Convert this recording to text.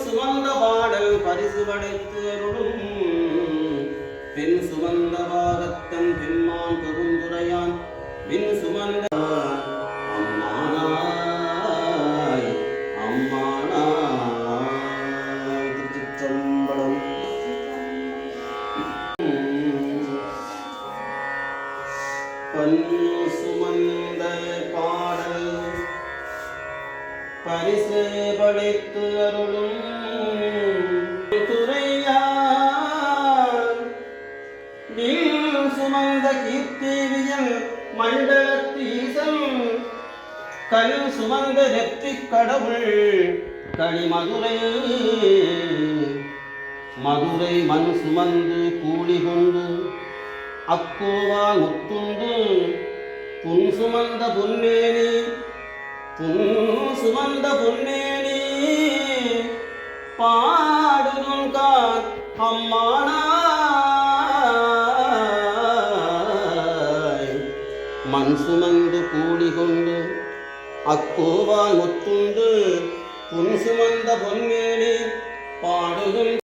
சுமந்த பாடல் பரிசு படைத்து அருளும் பெண் சுமந்த பாகத்தன் பெண்மான் பெருந்துரையான் பின் சுமந்த அம்மானாய் அம்மானாய் திருச்சிற்றம்பலம். பன் சுமந்த பாடல் பரிசு படைத்து அருளும் துறையான் சுமந்த கீர்த்திவியல் மண்டலத்தீசன் கல் சுமந்த நெற்றிக் கடவுள் கனிமதுரை மதுரை மண் சுமந்து கூலி கொண்டு அக்கோவா முத்துண்டு புன் சுமந்த பொன்னேனி சுமந்த பொன்னேனி பாடுதும் கான் அம்மானாய் மண் சுமந்து கூலி கொண்டு அக்கோவால் முத்துண்டு புன் சுமந்த பொன்னேனி பாடுதும்